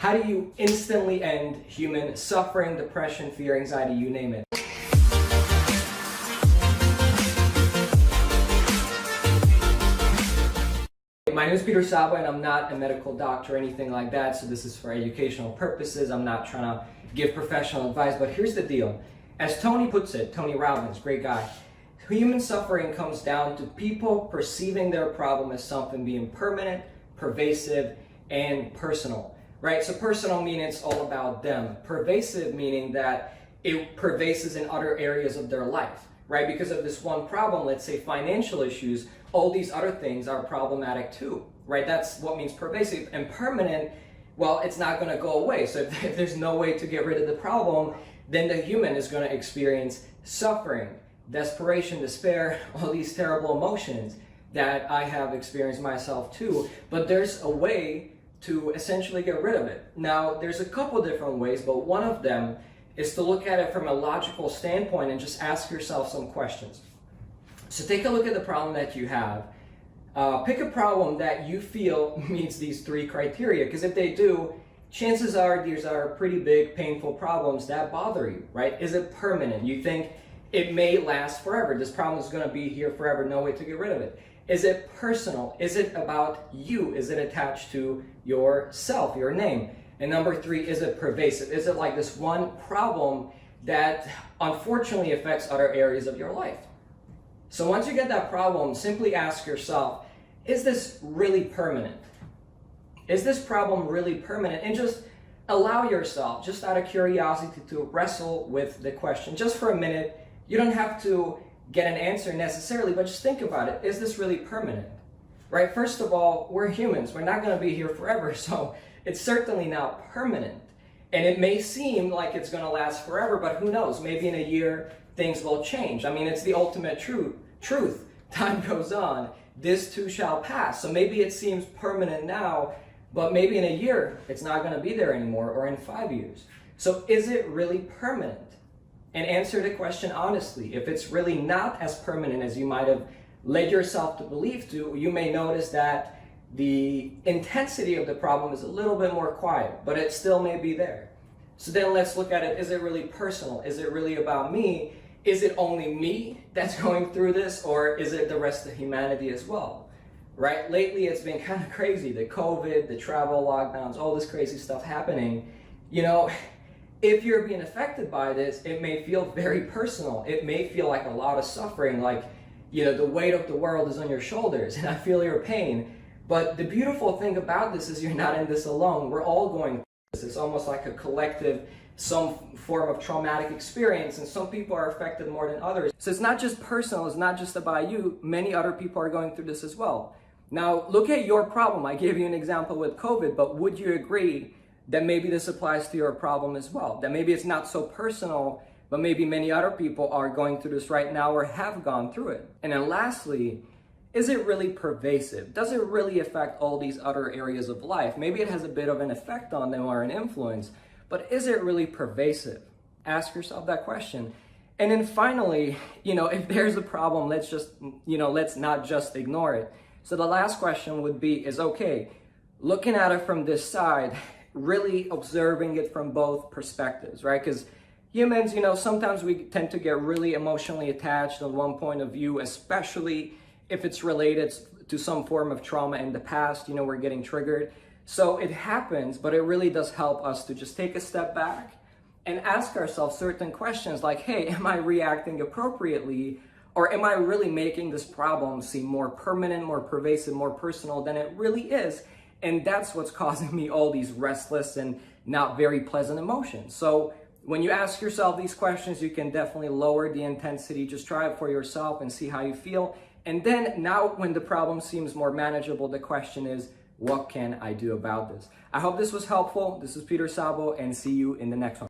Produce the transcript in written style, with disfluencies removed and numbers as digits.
How do you instantly end human suffering, depression, fear, anxiety, you name it? My name is Szabo, and I'm not a medical doctor or anything like that, so this is for educational purposes. I'm not trying to give professional advice, but here's the deal. As Tony puts it, Tony Robbins, great guy, human suffering comes down to people perceiving their problem as something being permanent, pervasive, and personal, right? So personal meaning it's all about them. Pervasive meaning that it pervasives in other areas of their life, right? Because of this one problem, let's say financial issues, all these other things are problematic too, right? That's what means pervasive. And permanent, well, it's not going to go away. So if there's no way to get rid of the problem, then the human is going to experience suffering, desperation, despair, all these terrible emotions that I have experienced myself too. But there's a way to essentially get rid of it. Now, there's a couple different ways, but one of them is to look at it from a logical standpoint and just ask yourself some questions. So take a look at the problem that you have. Pick a problem that you feel meets these three criteria, because if they do, chances are these are pretty big, painful problems that bother you, right? Is it permanent? You think it may last forever. This problem is going to be here forever, no way to get rid of it. Is it personal? Is it about you? Is it attached to yourself, your name? And number three, is it pervasive? Is it like this one problem that unfortunately affects other areas of your life? So once you get that problem, simply ask yourself, is this really permanent? Is this problem really permanent? And just allow yourself, just out of curiosity, to wrestle with the question just for a minute. You don't have to get an answer necessarily, but just think about it. Is this really permanent? Right? First of all, we're humans. We're not going to be here forever, so it's certainly not permanent. And it may seem like it's going to last forever, but who knows? Maybe in a year, things will change. I mean, it's the ultimate truth. Time goes on. This too shall pass. So maybe it seems permanent now, but maybe in a year, it's not going to be there anymore, or in 5 years. So is it really permanent? And answer the question honestly. If it's really not as permanent as you might have led yourself to believe to, you may notice that the intensity of the problem is a little bit more quiet, but it still may be there. So then let's look at it. Is it really personal? Is it really about me? Is it only me that's going through this, or is it the rest of humanity as well? Right? Lately, it's been kind of crazy. The COVID, the travel lockdowns, all this crazy stuff happening. You know, if you're being affected by this, it may feel very personal. It may feel like a lot of suffering, like, you know, the weight of the world is on your shoulders, and I feel your pain. But the beautiful thing about this is you're not in this alone. We're all going through this. It's almost like a collective, some form of traumatic experience, and some people are affected more than others. So it's not just personal, it's not just about you. Many other people are going through this as well. Now, look at your problem. I gave you an example with COVID, but would you agree that maybe this applies to your problem as well? That maybe it's not so personal, but maybe many other people are going through this right now or have gone through it. And then lastly, is it really pervasive? Does it really affect all these other areas of life? Maybe it has a bit of an effect on them or an influence, but is it really pervasive? Ask yourself that question. And then finally, you know, if there's a problem, let's not just ignore it. So the last question would be, okay, looking at it from this side, really observing it from both perspectives, right? Because humans, you know, sometimes we tend to get really emotionally attached on one point of view, especially if it's related to some form of trauma in the past. You know, we're getting triggered. So it happens, but it really does help us to just take a step back and ask ourselves certain questions like, hey, am I reacting appropriately? Or am I really making this problem seem more permanent, more pervasive, more personal than it really is? And that's what's causing me all these restless and not very pleasant emotions. So when you ask yourself these questions, you can definitely lower the intensity. Just try it for yourself and see how you feel. And then now when the problem seems more manageable, the question is, what can I do about this? I hope this was helpful. This is Szabo, and see you in the next one.